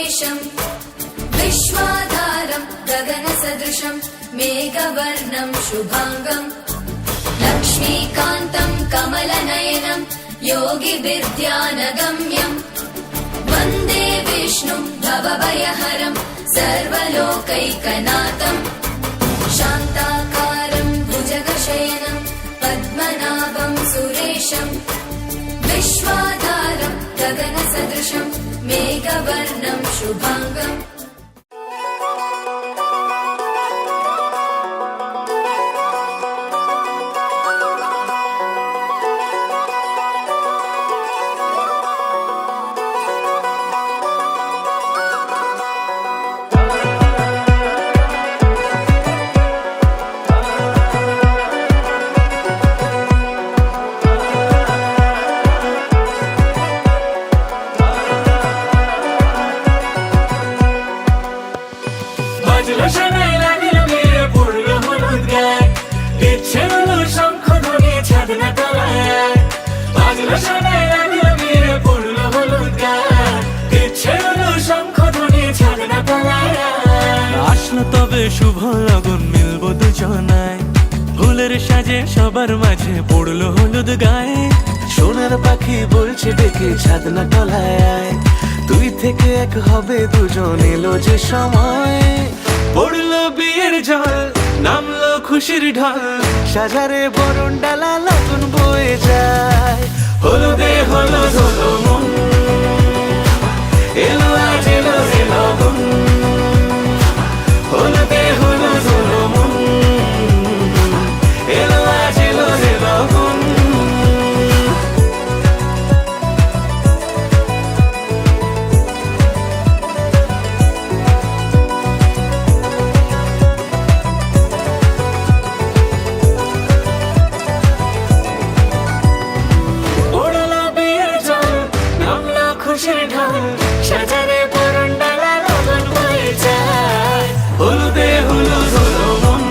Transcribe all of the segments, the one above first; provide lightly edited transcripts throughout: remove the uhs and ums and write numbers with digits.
सुरेशम् विश्वाधारं गगनसदृशं मेघवर्णं शुभाङ्गम् लक्ष्मीकान्तं कमलनयनं योगिविद्यानगम्यम् वन्दे विष्णुं भवभयहरं सर्वलोकैकनाथम् शान्ताकारं भुजगशयनं पद्मनाभं सुरेशम् विश्वाधारं गगनसदृशं मेघवर्णं शुभाङ्गम् আসলো তবে শুভ লগন মিলবো দুজনায় ফুলের সাজে সবার মাঝে পড়লো হলুদ গায়ে সোনার পাখি বলছে ডেকে ছাদনা তলায় তুই থেকে এক হবে দুজন এলো যে সময় পড়লো বিয়ের জল নামলো খুশির ঢল সাজারে বরণ ডালা লগন বয়ে যায় হলুদে হলুদ হলো মন এলো আজ এলো রে লগন হলুদে হলুদ হলো মন এলো আজ এলো রে লগন ওড়লো বিয়ের জল নামলো খুশির ঢল সাজারে বরণ ডালা লগন বয়ে যায় হলুদে হলুদ হলো মন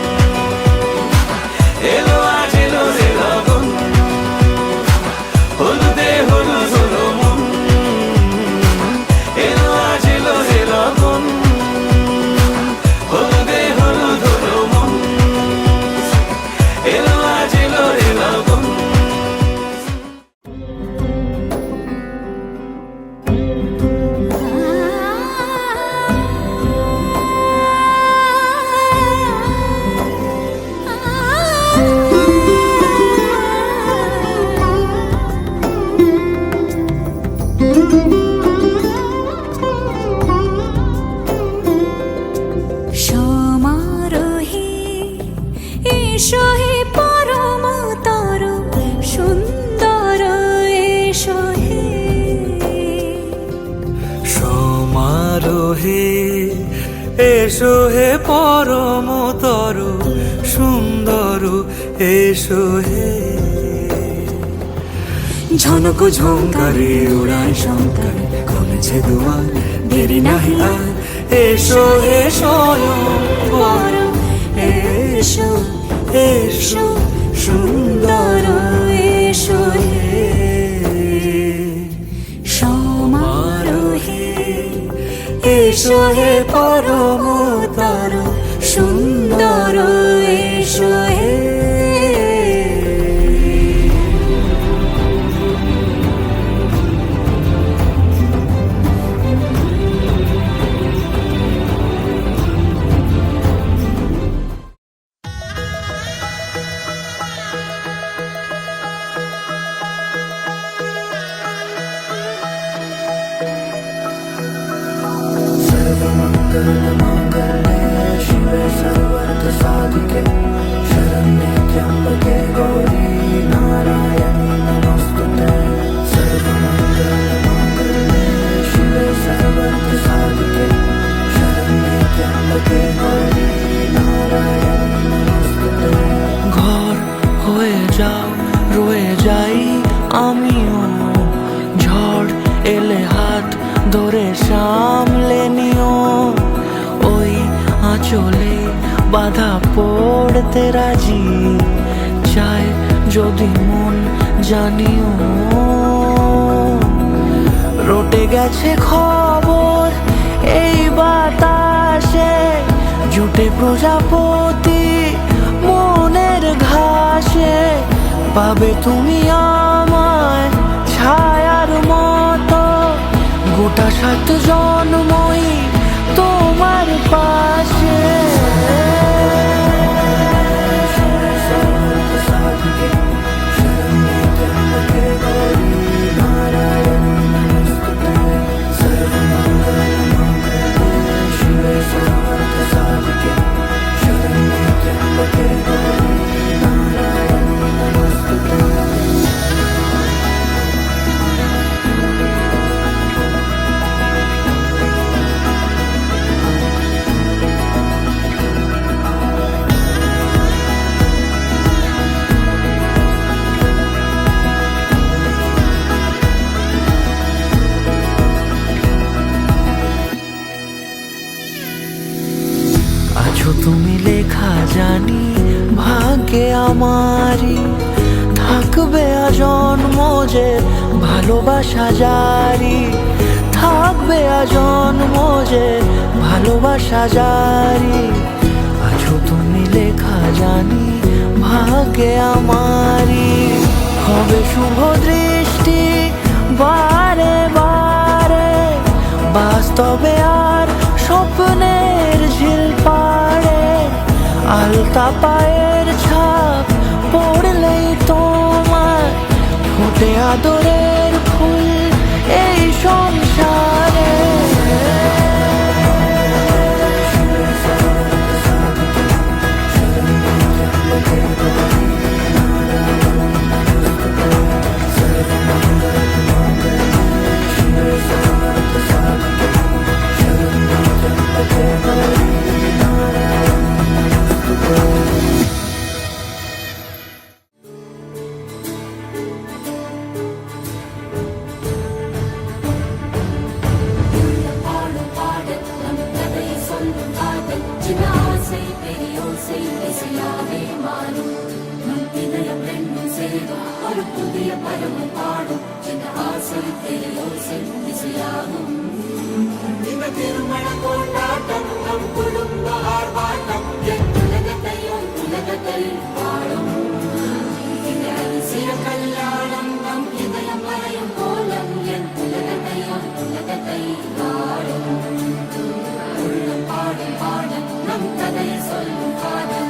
এলো আজ এলো রে লগন হলুদে হলুদ হলো মন এলো আজ এলো রে লগন হলুদে হলুদ হলো মন এলো আজ এলো রে লগন সমারোহে এসো হে পরমতর সুন্দর এসো হে সমারোহে এসো হে পরমতর সুন্দর এসো হে ঝনক ঝঙ্কারে উড়ায় শঙ্কর খুলেছে দুয়ার দেরি নাহি আর এসো হে স্বয়ংবর এসো এসো সুন্দর এসো হে সমারোহে এসো হে পরমতর সুন্দর এসো হে शिवे सर्वार्थ साधिके शरण्ये त्र्यंबके गौरी नारायणी नमोस्तुते सर्वमंगलमांगल्ये शिवे सर्वार्थ साधिके शरण्ये त्र्यंबके गौरी नारायणी नमोस्तुते ঘর হয়ে যাও রয়ে যাই আমিও ঝড় এলে হাত ধরে সামলে নিও ওই আঁচলে বাধা পড়তে রাজি চায় যদি মন জানিও রটে গেছে খবর বাতাসে জুটে প্রজাপতি মনের ঘাসে, পাবে তুমি আমায় ছায়ার মতো, গোটা 7 জন্মই তোমার পাশে। আছো তুমি লেখা জানি ভাগ্যে আমারই, থাকবে আজন্ম যে ভালোবাসা জারি, থাকবে আজন্ম যে ভালোবাসা জারি। আছো তুমি লেখা জানি ভাগ্যে আমারই, হবে শুভ দৃষ্টি বারে বারে, বাস্তবে আর স্বপ্নের ঝিল পাড়ে, আলতা পায়ের ছাপ পড়লেই তোমার ফোটে আদরের ফুল এই সংসারে। பாடும் பாடல் நம் கதை சொல்லும் காதல், சின்ன ஆசை பெரிய ஓசை இசையாவே மாறும், நம் இதயம் ரெண்டும் சேரும் ஒரு புதிய பருவம் பாடும், சின்ன ஆசை பெரிய ஓசை இசையாகும். இந்த திருமண கொண்டாட்டம் நம் குடும்ப ஆர்ப்பாட்டம், என் உலகத்தையும் உலகத்தை பாடும். இந்த அதிசய கல்யாணம் நம் இதயம் வரையும் கோலம், என் உலகத்தையும் உலகத்தை பாடும். உள்ளம் பாடும் பாடல் நம் கதையை சொல்லும் காதல்.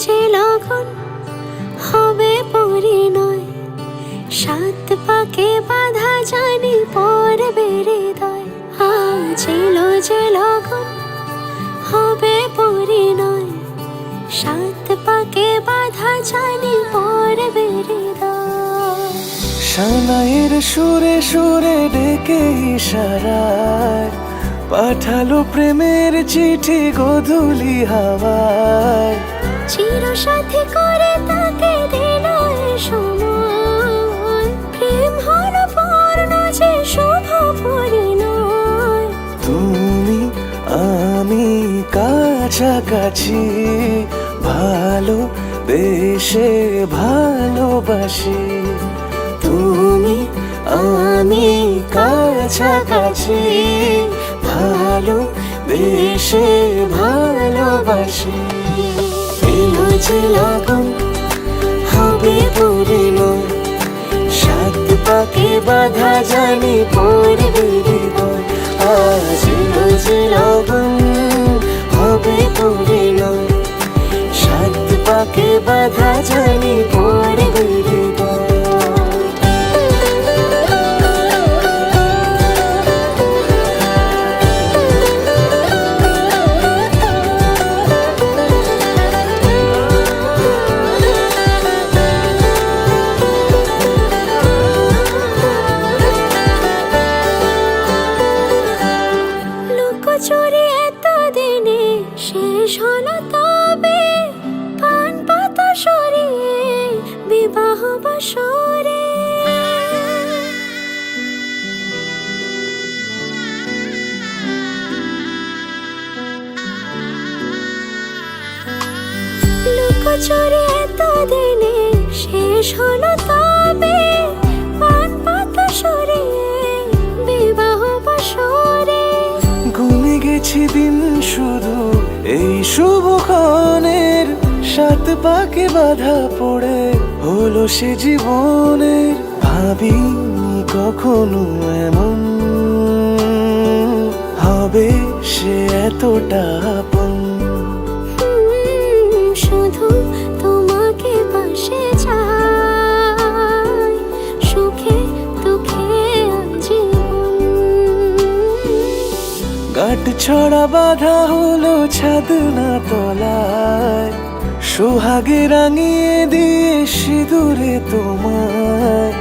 যে লগন হবে পরিণয়, 7 পাকে বাধা জানি পড়বে হৃদয়। আজ এলো যে লগন হবে পরিণয়, 7 পাকে বাধা জানি পড়বে হৃদয়। সানাইয়ের সুরে সুরে ডেকে ইশারায় পাঠালো প্রেমের চিঠি গোধূলি হাওয়ায়। চির সাথী করে তাকে দিল এ সময়, প্রেম হলো পূর্ণ যে শুভ পরিণয়। তুমি আমি কাছাকাছি, ভালো বেশে ভালোবাসি। তুমি আমি কাছাকাছি, ভালো বেশে ভালোবাসি। এলো যে লগন হবে পরিণয়, সাত পাকে বাধা জানি পড়বে হৃদয়। আজ এলো যে লগন হবে পরিণয়, সাত পাকে বাধা জানি পড়বে হৃদয়। লুকোচুরি এতদিনে শেষ হলো তবে, পান পাতা সরিয়ে বিবাহ বাসরে। লুকোচুরি এতদিনে শেষ হলো তবে, পান পাতা সরিয়ে বিবাহ বাসরে। গুনে গেছি দিন শুধু এই শুভক্ষণের, সাত পাকে বাধা পড়ে হলো সে জীবনের। ভাবিনি কখনো এমন হবে সে এতটা আপন। শুধু তোমাকে পাশে চাই, সুখে দুঃখে আজীবন। গাঁট ছড়া বাধা হলো ছাদ না তলায়, সোহাগে রাঙিয়ে দিয়ে সিঁদুরে তোমায়।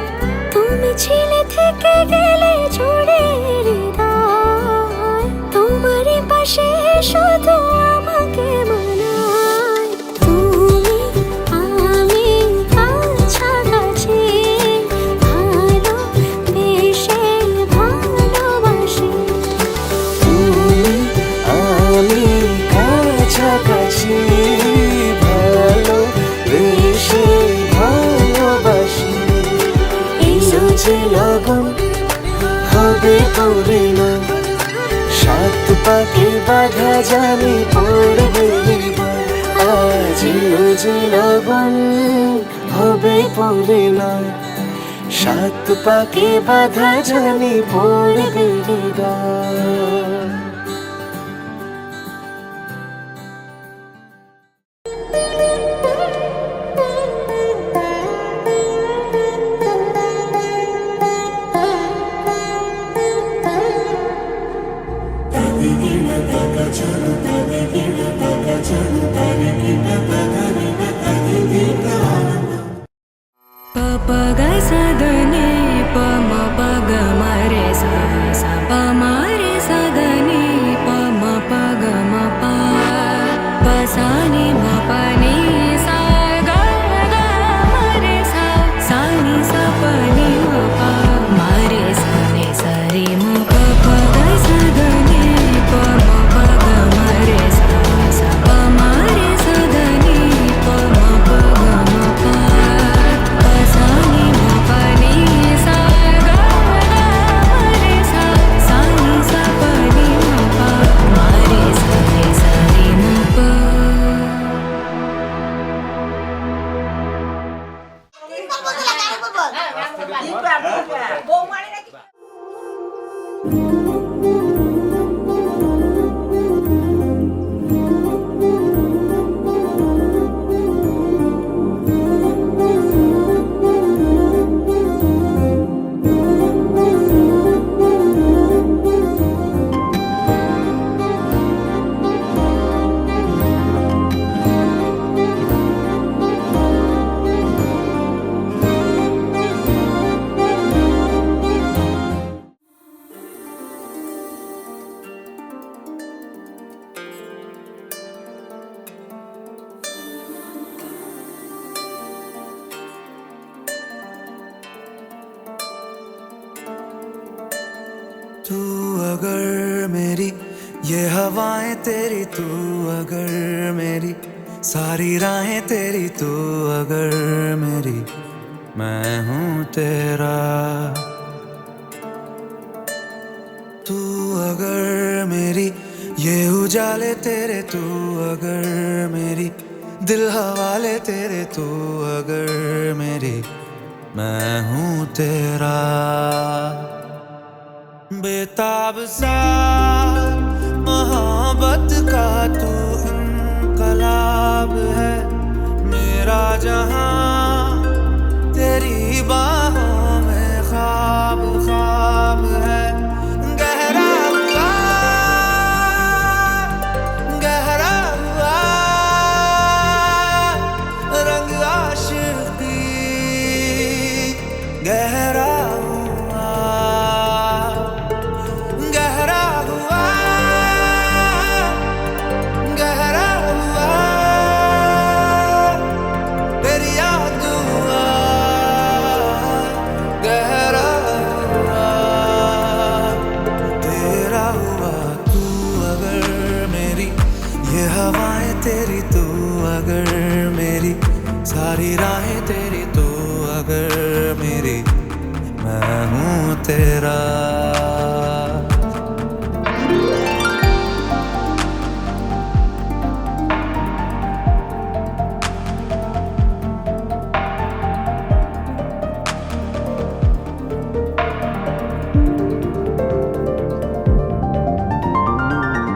তুমি ছিলে থেকে গেলে জুড়ে হৃদয়, তোমারই পাশে শুধু আমাকে মানায়। তুমি আমি কাছাকাছি, ভালো বেশে ভালোবাসি। তুমি আমি কাছাকাছি, ভালো বেশে ভালোবাসি। এলো যে লগন হবে পরিণয়, সাত পাকে বাধা জানি পড়বে হৃদয়। আজ এলো যে লগন হবে পরিণয়, সাত পাকে বাধা জানি পড়বে হৃদয়। प प ग स द नि प म प ग म रे सा सा प म रे स द नि प म प ग म प प सा नि म प नि सा ग ग म रे सा सा नि सा प नि म प म रे सा नि सा रे म प प ग स द नि प म प ग म रे सा सा प म रे स द नि प म प ग म प प सा नि म प नि सा ग ग म रे सा सा नि सा प नि म प म रे सा रे सा रे म प। तू अगर मेरी ये हवाएं तेरी, तू अगर मेरी सारी राहें तेरी, तू अगर मेरी मैं हूँ तेरा। तू अगर ये उजाले तेरे तू अगर मेरी, दिल हवाले तेरे तू अगर मेरी, मैं हूँ तेरा। बेताब सा मोहब्बत का तू इनकलाब है, मेरा जहां तेरी बाहों में ख्वाब ख्वाब है। गहरा हुआ रंग आशिकी, गहरा हुआ तेरी याद हुआ, गहरा हुआ तेरा हुआ। तू अगर मेरी, ये हवाएं तेरी तू अगर मेरी, सारी राहें तेरी तू अगर मेरी, मैं हूँ तेरा।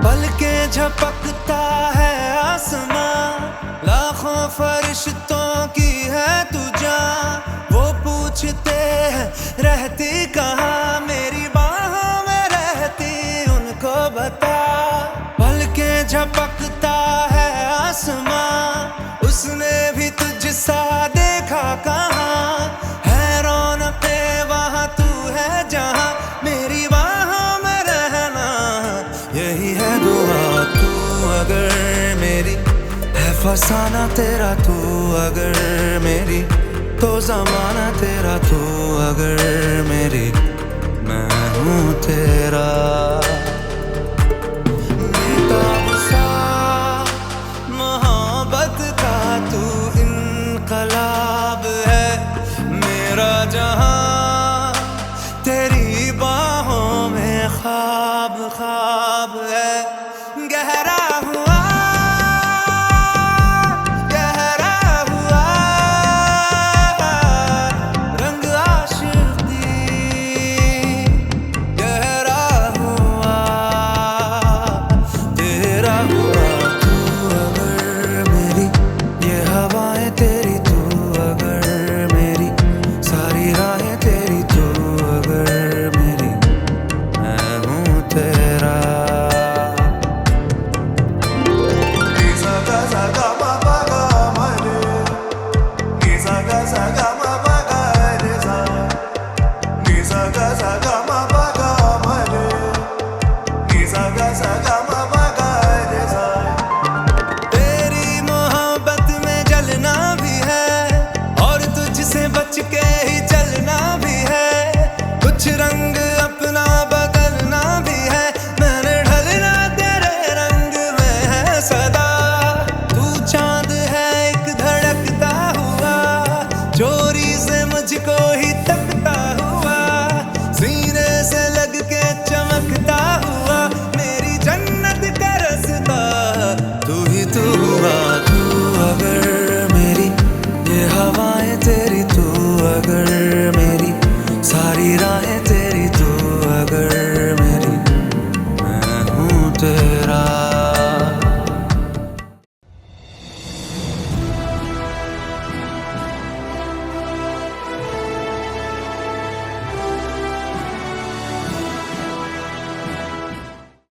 पलके झपकता है आसमां, लाखों फरिश्तों की है तू जां। वो पूछते हैं रहती कहाँ, मेरी बाहों में रहती उनको बता। पलके झपकता है आसमां, उसने भी तुझसा देखा कहाँ। है रौनके वहाँ तू है जहाँ, मेरी बाहों में रहना यही है दुआ। तू अगर मेरी, है फसाना तेरा तू अगर मेरी, तो जमाना तेरा तू अगर मेरी, मैं हूँ तेरा। बेताब सा मोहब्बत का तू इनकलाब है, मेरा जहां तेरी बाहों में ख्वाब ख्वाब है। गहरा हुआ